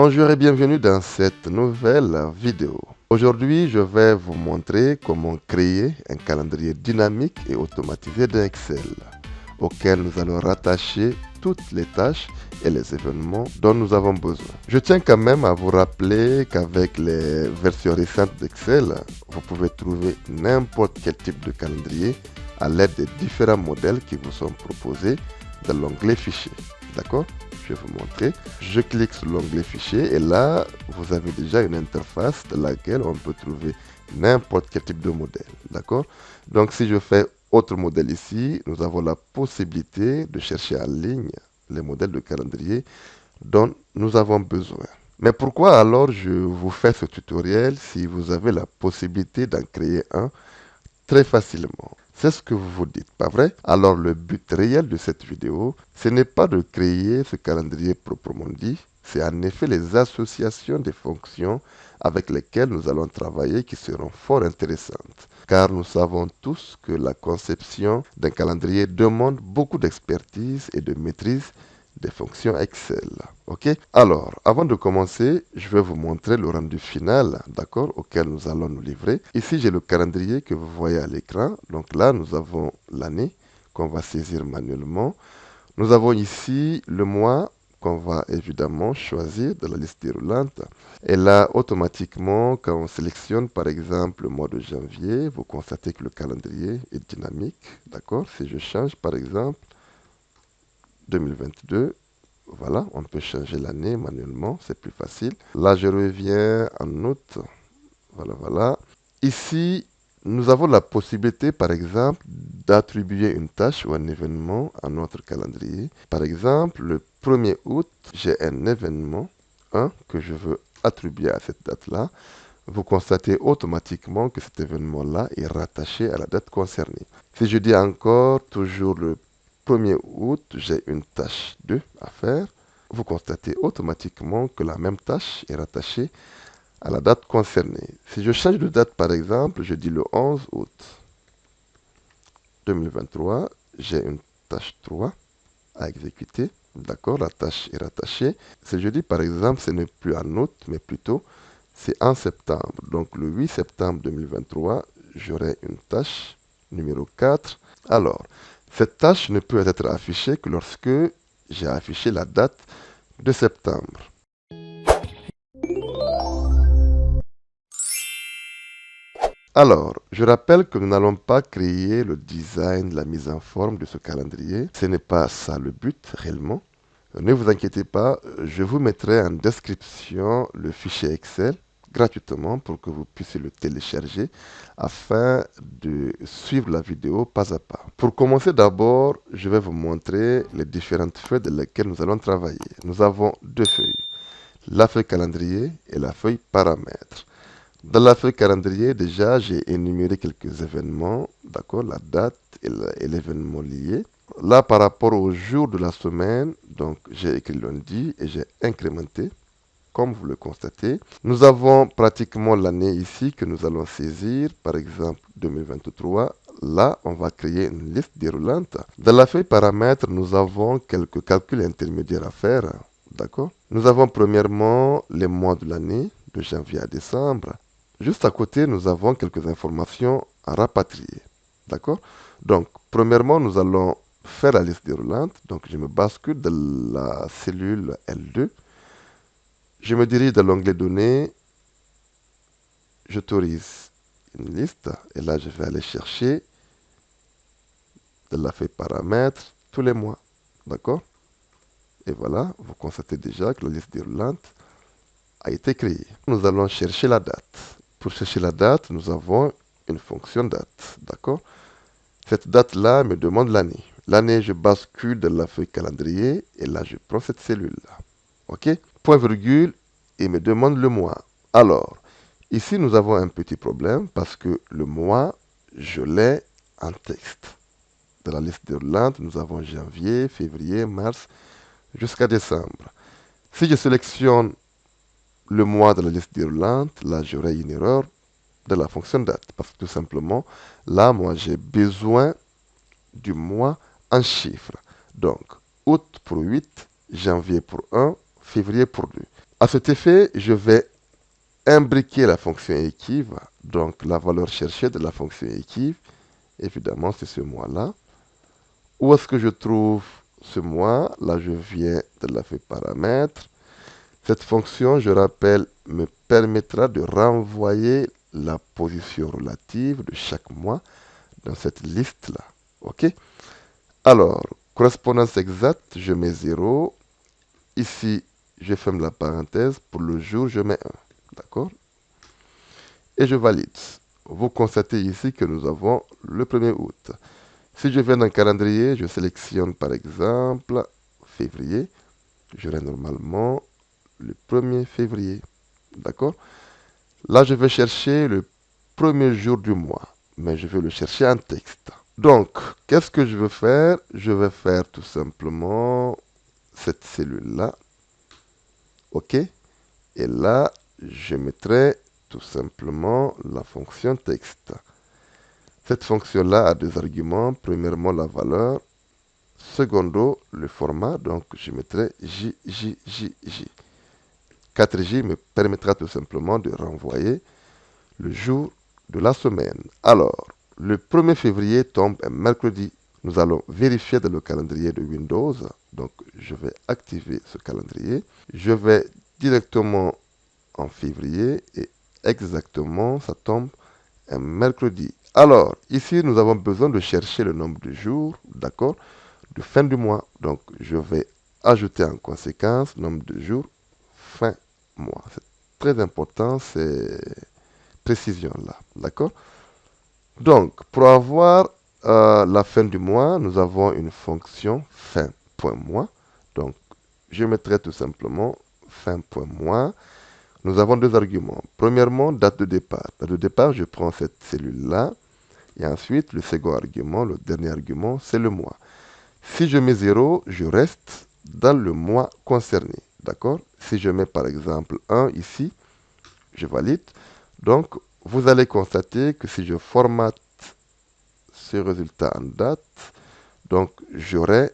Bonjour et bienvenue dans cette nouvelle vidéo. Aujourd'hui, je vais vous montrer comment créer un calendrier dynamique et automatisé dans Excel, auquel nous allons rattacher toutes les tâches et les événements dont nous avons besoin. Je tiens quand même à vous rappeler qu'avec les versions récentes d'Excel, vous pouvez trouver n'importe quel type de calendrier à l'aide des différents modèles qui vous sont proposés dans l'onglet Fichier. D'accord? Je vais vous montrer. Je clique sur l'onglet Fichier et là, vous avez déjà une interface dans laquelle on peut trouver n'importe quel type de modèle. D'accord? Donc, si je fais autre modèle ici, nous avons la possibilité de chercher en ligne les modèles de calendrier dont nous avons besoin. Mais pourquoi alors je vous fais ce tutoriel si vous avez la possibilité d'en créer un très facilement? C'est ce que vous vous dites, pas vrai? Alors le but réel de cette vidéo, ce n'est pas de créer ce calendrier proprement dit, c'est en effet les associations des fonctions avec lesquelles nous allons travailler qui seront fort intéressantes. Car nous savons tous que la conception d'un calendrier demande beaucoup d'expertise et de maîtrise des fonctions Excel. Ok? Alors, avant de commencer, je vais vous montrer le rendu final, d'accord, auquel nous allons nous livrer. Ici, j'ai le calendrier que vous voyez à l'écran. Donc là, nous avons l'année qu'on va saisir manuellement. Nous avons ici le mois qu'on va évidemment choisir de la liste déroulante. Et là, automatiquement, quand on sélectionne par exemple le mois de janvier, vous constatez que le calendrier est dynamique, d'accord? Si je change par exemple 2022, voilà, on peut changer l'année manuellement, c'est plus facile. Là, je reviens en août, voilà. Ici, nous avons la possibilité, par exemple, d'attribuer une tâche ou un événement à notre calendrier. Par exemple, le 1er août, j'ai un événement 1 que je veux attribuer à cette date-là. Vous constatez automatiquement que cet événement-là est rattaché à la date concernée. Si je dis encore toujours le 1er août, j'ai une tâche 2 à faire. Vous constatez automatiquement que la même tâche est rattachée à la date concernée. Si je change de date, par exemple, je dis le 11 août 2023, j'ai une tâche 3 à exécuter. D'accord, la tâche est rattachée. Si je dis, par exemple, ce n'est plus en août, mais plutôt, c'est en septembre. Donc, le 8 septembre 2023, j'aurai une tâche numéro 4. Alors, cette tâche ne peut être affichée que lorsque j'ai affiché la date de septembre. Alors, je rappelle que nous n'allons pas créer le design, la mise en forme de ce calendrier. Ce n'est pas ça le but réellement. Ne vous inquiétez pas, je vous mettrai en description le fichier Excel gratuitement pour que vous puissiez le télécharger afin de suivre la vidéo pas à pas. Pour commencer d'abord, je vais vous montrer les différentes feuilles de lesquelles nous allons travailler. Nous avons deux feuilles, la feuille calendrier et la feuille paramètres. Dans la feuille calendrier, déjà, j'ai énuméré quelques événements, d'accord, la date et l'événement lié. Là, par rapport au jour de la semaine, donc j'ai écrit lundi et j'ai incrémenté, comme vous le constatez. Nous avons pratiquement l'année ici que nous allons saisir, par exemple 2023. Là, on va créer une liste déroulante. Dans la feuille paramètres, nous avons quelques calculs intermédiaires à faire, d'accord. Nous avons premièrement les mois de l'année, de janvier à décembre. Juste à côté, nous avons quelques informations à rapatrier. D'accord? Donc, premièrement, nous allons faire la liste déroulante. Donc, je me bascule de la cellule L2. Je me dirige dans l'onglet Données. J'autorise une liste. Et là, je vais aller chercher de la feuille paramètres tous les mois. D'accord? Et voilà, vous constatez déjà que la liste déroulante a été créée. Nous allons chercher la date. Pour chercher la date, nous avons une fonction date. D'accord? Cette date-là me demande l'année. L'année, je bascule de la feuille calendrier et là, je prends cette cellule-là. OK? Point virgule, il me demande le mois. Alors, ici, nous avons un petit problème parce que le mois, je l'ai en texte. Dans la liste déroulante, nous avons janvier, février, mars, jusqu'à décembre. Si je sélectionne le mois de la liste déroulante, là, j'aurai une erreur de la fonction date. Parce que tout simplement, là, moi, j'ai besoin du mois en chiffres. Donc, août pour 8, janvier pour 1, février pour 2. À cet effet, je vais imbriquer la fonction équive, donc la valeur cherchée de la fonction équive. Évidemment, c'est ce mois-là. Où est-ce que je trouve ce mois? Là, je viens de la feuille paramètres. Cette fonction, je rappelle, me permettra de renvoyer la position relative de chaque mois dans cette liste-là. OK? Alors, correspondance exacte, je mets 0. Ici, je ferme la parenthèse. Pour le jour, je mets 1. D'accord? Et je valide. Vous constatez ici que nous avons le 1er août. Si je viens dans le calendrier, je sélectionne par exemple février. J'aurai normalement le 1er février. D'accord? Là, je vais chercher le premier jour du mois, mais je vais le chercher en texte. Donc, qu'est-ce que je veux faire? Je vais faire tout simplement cette cellule-là. OK? Et là, je mettrai tout simplement la fonction texte. Cette fonction-là a deux arguments. Premièrement, la valeur. Secondo, le format. Donc, je mettrai JJJJ. 4J me permettra tout simplement de renvoyer le jour de la semaine. Alors, le 1er février tombe un mercredi. Nous allons vérifier dans le calendrier de Windows. Donc, je vais activer ce calendrier. Je vais directement en février et exactement, ça tombe un mercredi. Alors, ici, nous avons besoin de chercher le nombre de jours, d'accord, de fin du mois. Donc, je vais ajouter en conséquence nombre de jours fin mois. C'est très important, ces précisions-là, d'accord. Donc, pour avoir la fin du mois, nous avons une fonction fin.mois. Donc, je mettrai tout simplement fin.mois. Nous avons deux arguments. Premièrement, date de départ. Date de départ, je prends cette cellule-là. Et ensuite, le second argument, le dernier argument, c'est le mois. Si je mets 0, je reste dans le mois concerné. D'accord? Si je mets par exemple 1 ici, je valide. Donc, vous allez constater que si je formate ce résultat en date, donc j'aurai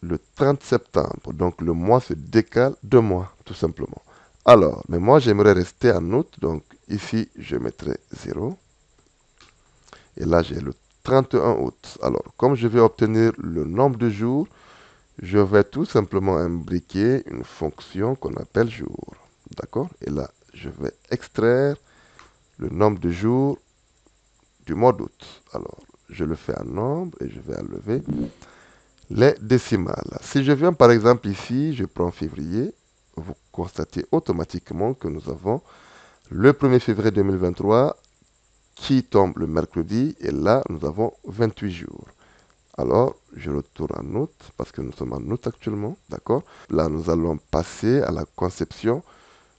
le 30 septembre. Donc, le mois se décale 2 mois, tout simplement. Alors, mais moi, j'aimerais rester en août. Donc, ici, je mettrai 0. Et là, j'ai le 31 août. Alors, comme je vais obtenir le nombre de jours, je vais tout simplement imbriquer une fonction qu'on appelle jour. D'accord? Et là, je vais extraire le nombre de jours du mois d'août. Alors, je le fais en nombre et je vais enlever les décimales. Si je viens par exemple ici, je prends février, vous constatez automatiquement que nous avons le 1er février 2023 qui tombe le mercredi et là nous avons 28 jours. Alors je retourne en août parce que nous sommes en août actuellement, d'accord? Là nous allons passer à la conception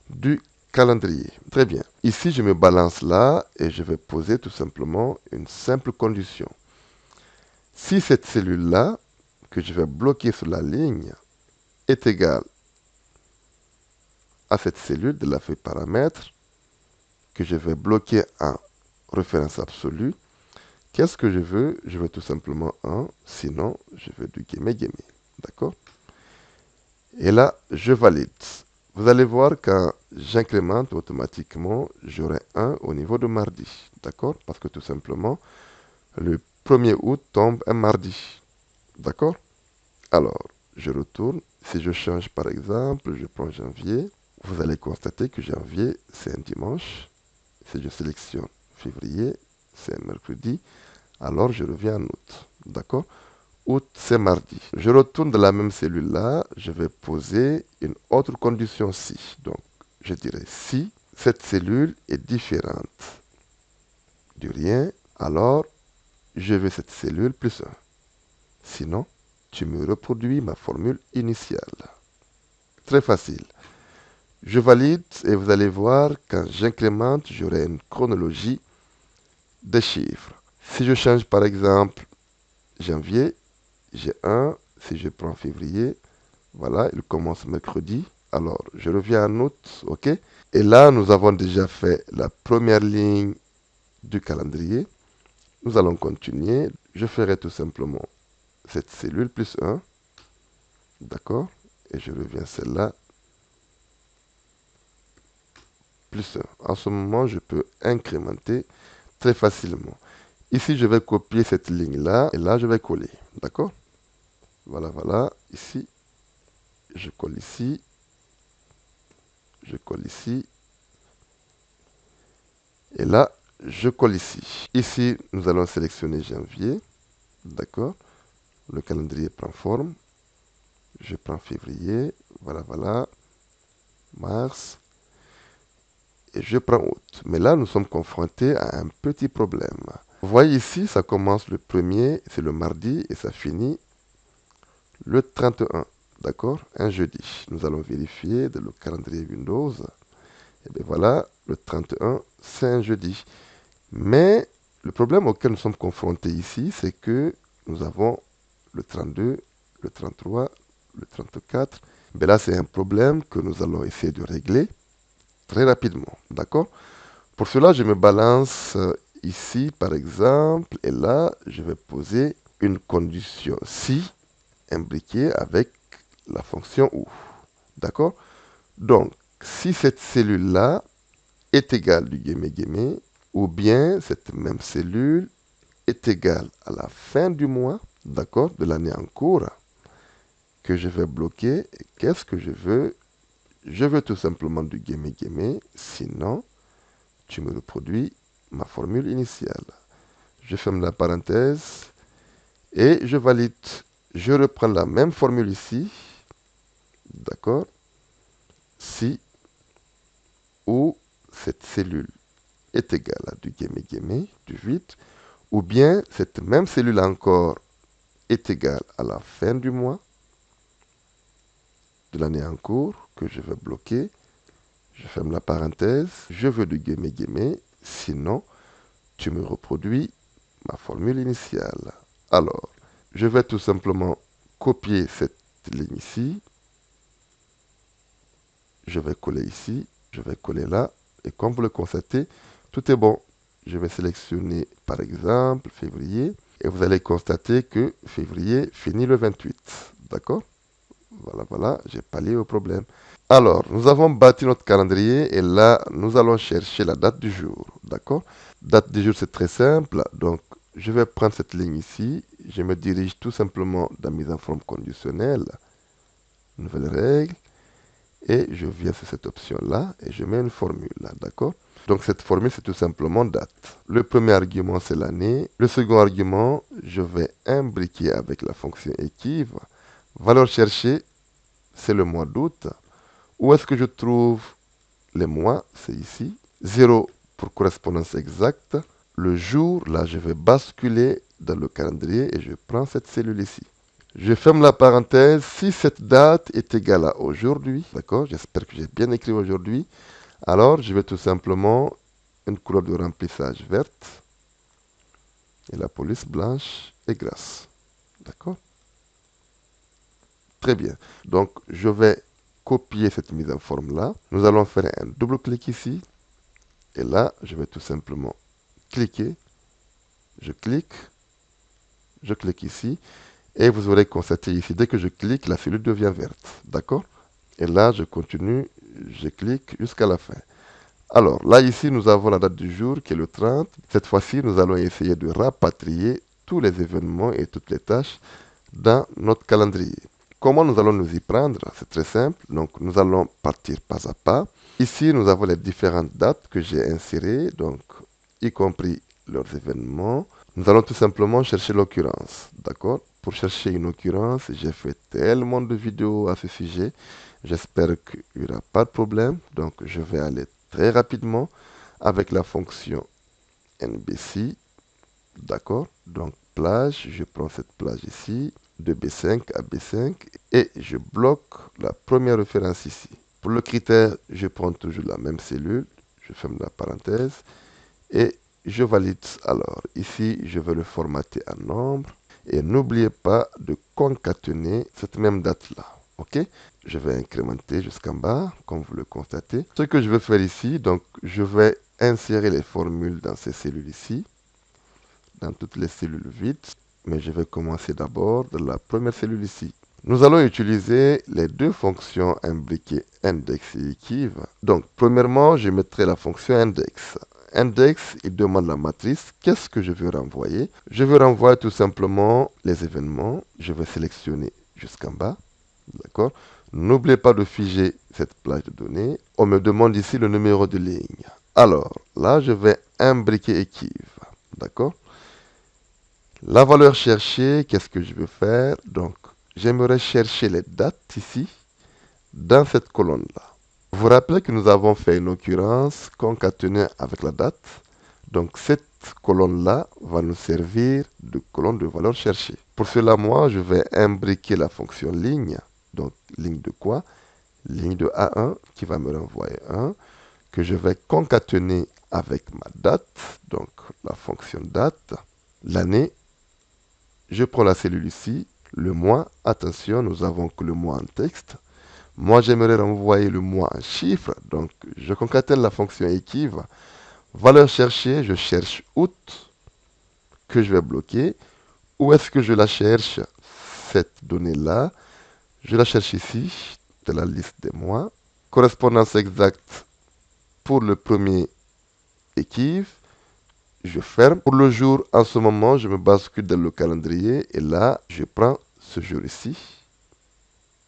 du calendrier. Très bien. Ici je me balance là et je vais poser tout simplement une simple condition. Si cette cellule là que je vais bloquer sur la ligne est égale à cette cellule de la feuille paramètres que je vais bloquer en référence absolue, qu'est-ce que je veux? Je veux tout simplement 1, sinon je veux du guillemets. D'accord? Et là, je valide. Vous allez voir quand j'incrémente automatiquement, j'aurai 1 au niveau de mardi. D'accord? Parce que tout simplement, le 1er août tombe un mardi. D'accord? Alors, je retourne. Si je change par exemple, je prends janvier, vous allez constater que janvier, c'est un dimanche. Si je sélectionne février, c'est un mercredi. Alors, je reviens en août. D'accord? Août, c'est mardi. Je retourne dans la même cellule-là. Je vais poser une autre condition si. Donc, je dirais si cette cellule est différente du rien, alors je veux cette cellule plus 1. Sinon, tu me reproduis ma formule initiale. Très facile. Je valide et vous allez voir, quand j'incrémente, j'aurai une chronologie des chiffres. Si je change par exemple janvier, j'ai 1. Si je prends février, voilà, il commence mercredi. Alors, je reviens en août, ok? Et là, nous avons déjà fait la première ligne du calendrier. Nous allons continuer. Je ferai tout simplement cette cellule plus 1. D'accord? Et je reviens celle-là plus 1. En ce moment, je peux incrémenter très facilement. Ici, je vais copier cette ligne-là et là, je vais coller. D'accord? Voilà, voilà. Ici, je colle ici. Je colle ici. Et là, je colle ici. Ici, nous allons sélectionner janvier. D'accord? Le calendrier prend forme. Je prends février. Voilà, voilà. Mars. Et je prends août. Mais là, nous sommes confrontés à un petit problème. Vous voyez ici, ça commence le 1er, c'est le mardi, et ça finit le 31. D'accord? Un jeudi. Nous allons vérifier dans le calendrier Windows. Et bien voilà, le 31, c'est un jeudi. Mais le problème auquel nous sommes confrontés ici, c'est que nous avons le 32, le 33, le 34. Mais là, c'est un problème que nous allons essayer de régler très rapidement. D'accord? Pour cela, je me balance ici, par exemple, et là, je vais poser une condition si imbriquée avec la fonction ou. D'accord? Donc, si cette cellule-là est égale du guémé, ou bien cette même cellule est égale à la fin du mois, d'accord, de l'année en cours, que je vais bloquer, qu'est-ce que je veux? Je veux tout simplement du guémé, sinon, tu me reproduis ma formule initiale. Je ferme la parenthèse et je valide. Je reprends la même formule ici, d'accord, si ou cette cellule est égale à du guémé, du vide, ou bien cette même cellule encore est égale à la fin du mois de l'année en cours que je vais bloquer. Je ferme la parenthèse, je veux du guémé, sinon tu me reproduis ma formule initiale. Alors, je vais tout simplement copier cette ligne ici. Je vais coller ici, je vais coller là. Et comme vous le constatez, tout est bon. Je vais sélectionner par exemple février. Et vous allez constater que février finit le 28. D'accord? Voilà, voilà, j'ai pallié au problème. Alors, nous avons bâti notre calendrier et là, nous allons chercher la date du jour. D'accord? Date du jour, c'est très simple. Donc, je vais prendre cette ligne ici. Je me dirige tout simplement dans mise en forme conditionnelle. Nouvelle règle. Et je viens sur cette option-là et je mets une formule. D'accord? Donc, cette formule, c'est tout simplement date. Le premier argument, c'est l'année. Le second argument, je vais imbriquer avec la fonction équive. Valeur cherchée, c'est le mois d'août. Où est-ce que je trouve les mois? C'est ici. 0 pour correspondance exacte. Le jour, là, je vais basculer dans le calendrier et je prends cette cellule ici. Je ferme la parenthèse. Si cette date est égale à aujourd'hui, d'accord, j'espère que j'ai bien écrit aujourd'hui, alors je vais tout simplement une couleur de remplissage verte et la police blanche et grasse. D'accord? Très bien. Donc, je vais copier cette mise en forme là. Nous allons faire un double clic ici. Et là, je vais tout simplement cliquer. Je clique ici. Et vous aurez constaté ici, dès que je clique, la cellule devient verte. D'accord? Et là, je continue, je clique jusqu'à la fin. Alors, là, ici, nous avons la date du jour qui est le 30. Cette fois-ci, nous allons essayer de rapatrier tous les événements et toutes les tâches dans notre calendrier. Comment nous allons nous y prendre? C'est très simple. Donc, nous allons partir pas à pas. Ici, nous avons les différentes dates que j'ai insérées, donc y compris leurs événements. Nous allons tout simplement chercher l'occurrence. D'accord? Pour chercher une occurrence, j'ai fait tellement de vidéos à ce sujet. J'espère qu'il n'y aura pas de problème. Donc, je vais aller très rapidement avec la fonction NBC. D'accord? Donc, plage, je prends cette plage ici, de B5 à B5, et je bloque la première référence ici. Pour le critère, je prends toujours la même cellule, je ferme la parenthèse, et je valide. Alors, ici, je vais le formater en nombre, et n'oubliez pas de concaténer cette même date-là. OK? Je vais incrémenter jusqu'en bas, comme vous le constatez. Ce que je vais faire ici, donc, je vais insérer les formules dans ces cellules ici, dans toutes les cellules vides, mais je vais commencer d'abord de la première cellule ici. Nous allons utiliser les deux fonctions imbriquées index et equiv. Donc, premièrement, je mettrai la fonction index. Index, il demande la matrice. Qu'est-ce que je veux renvoyer? Je veux renvoyer tout simplement les événements. Je vais sélectionner jusqu'en bas. D'accord? N'oubliez pas de figer cette plage de données. On me demande ici le numéro de ligne. Alors, là, je vais imbriquer equiv. D'accord? La valeur cherchée, qu'est-ce que je veux faire? Donc, j'aimerais chercher les dates ici, dans cette colonne-là. Vous vous rappelez que nous avons fait une occurrence concaténée avec la date. Donc, cette colonne-là va nous servir de colonne de valeur cherchée. Pour cela, moi, je vais imbriquer la fonction ligne. Donc, ligne de quoi? Ligne de A1 qui va me renvoyer 1, que je vais concaténer avec ma date. Donc, la fonction date, l'année. Je prends la cellule ici, le mois. Attention, nous avons que le mois en texte. Moi, j'aimerais renvoyer le mois en chiffres. Donc, je concatène la fonction equiv. Valeur cherchée, je cherche août, que je vais bloquer. Où est-ce que je la cherche? Cette donnée-là, je la cherche ici, de la liste des mois. Correspondance exacte pour le premier equiv. Je ferme. Pour le jour, en ce moment, je me bascule dans le calendrier. Et là, je prends ce jour ici.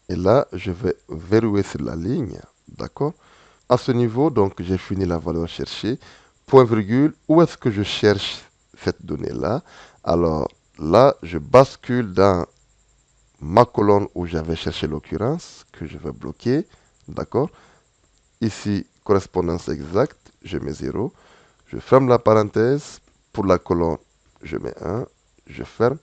Et là, je vais verrouiller sur la ligne. D'accord? À ce niveau, donc, j'ai fini la valeur cherchée. Point virgule, où est-ce que je cherche cette donnée-là? Alors, là, je bascule dans ma colonne où j'avais cherché l'occurrence, que je vais bloquer. D'accord? Ici, correspondance exacte, je mets 0. Je ferme la parenthèse. Pour la colonne, je mets 1. Je ferme.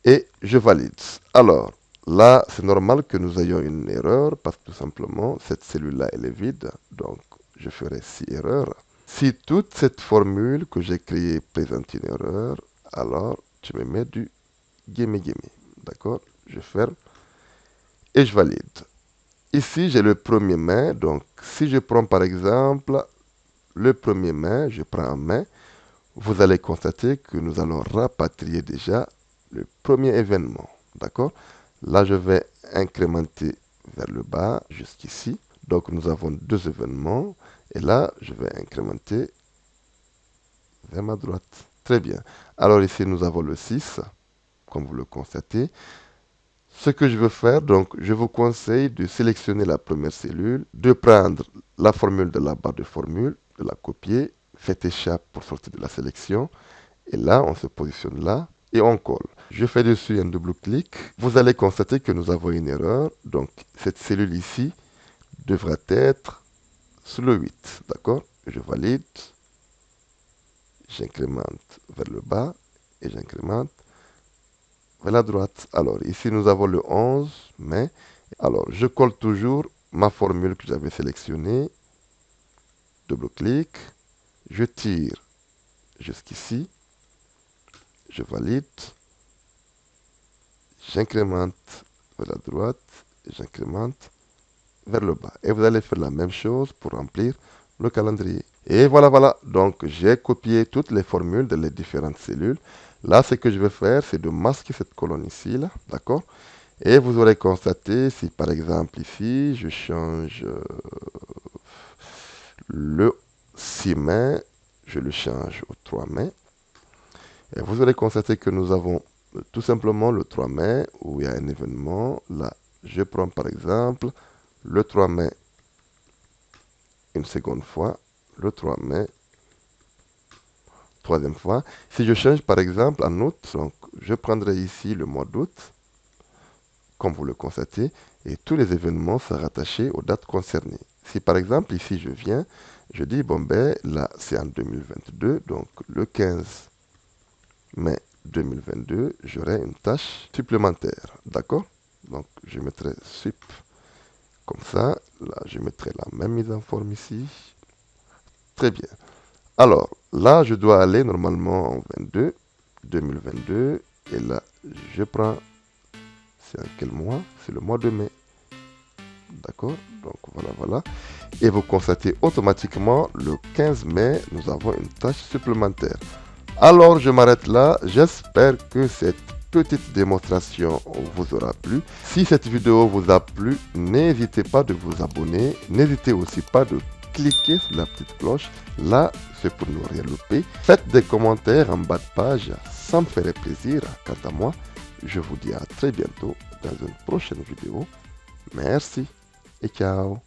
Et je valide. Alors, là, c'est normal que nous ayons une erreur parce que tout simplement, cette cellule-là, elle est vide. Donc, je ferai 6 erreurs. Si toute cette formule que j'ai créée présente une erreur, alors tu me mets du guillemets. D'accord? Je ferme et je valide. Ici, j'ai le 1er mai. Donc, si je prends par exemple le 1er mai, je prends un mai, vous allez constater que nous allons rapatrier déjà le premier événement. D'accord? Là, je vais incrémenter vers le bas jusqu'ici. Donc, nous avons 2 événements. Et là, je vais incrémenter vers ma droite. Très bien. Alors ici, nous avons le 6, comme vous le constatez. Ce que je veux faire, donc, je vous conseille de sélectionner la première cellule, de prendre la formule de la barre de formule, de la copier, faites échappe pour sortir de la sélection. Et là, on se positionne là et on colle. Je fais dessus un double clic. Vous allez constater que nous avons une erreur. Donc, cette cellule ici devra être sous le 8. D'accord? Je valide. J'incrémente vers le bas et j'incrémente vers la droite. Alors, ici, nous avons le 11 mai. Alors, je colle toujours ma formule que j'avais sélectionnée. Double clic. Je tire jusqu'ici. Je valide. J'incrémente vers la droite et j'incrémente vers le bas. Et vous allez faire la même chose pour remplir le calendrier. Et voilà. Donc, j'ai copié toutes les formules de les différentes cellules. Là, ce que je vais faire, c'est de masquer cette colonne ici, là. D'accord? Et vous aurez constaté, si par exemple ici, je change le 6 mai, je le change au 3 mai. Et vous aurez constaté que nous avons tout simplement le 3 mai où il y a un événement. Là, je prends par exemple le 3 mai une seconde fois, le 3 mai troisième fois. Si je change par exemple en août, donc je prendrai ici le mois d'août, comme vous le constatez, et tous les événements sont rattachés aux dates concernées. Si par exemple ici je viens, je dis bon ben là c'est en 2022, donc le 15 mai 2022, j'aurai une tâche supplémentaire. D'accord? Donc, je mettrai sup comme ça. Là, je mettrai la même mise en forme ici. Très bien. Alors, là, je dois aller normalement en 2022. Et là, je prends, c'est en quel mois? C'est le mois de mai. D'accord? Donc, voilà. Et vous constatez automatiquement, le 15 mai, nous avons une tâche supplémentaire. Alors, je m'arrête là. J'espère que cette petite démonstration vous aura plu. Si cette vidéo vous a plu, n'hésitez pas de vous abonner. N'hésitez aussi pas de cliquer sur la petite cloche. Là, c'est pour ne rien louper. Faites des commentaires en bas de page. Ça me ferait plaisir. Quant à moi, je vous dis à très bientôt dans une prochaine vidéo. Merci et ciao.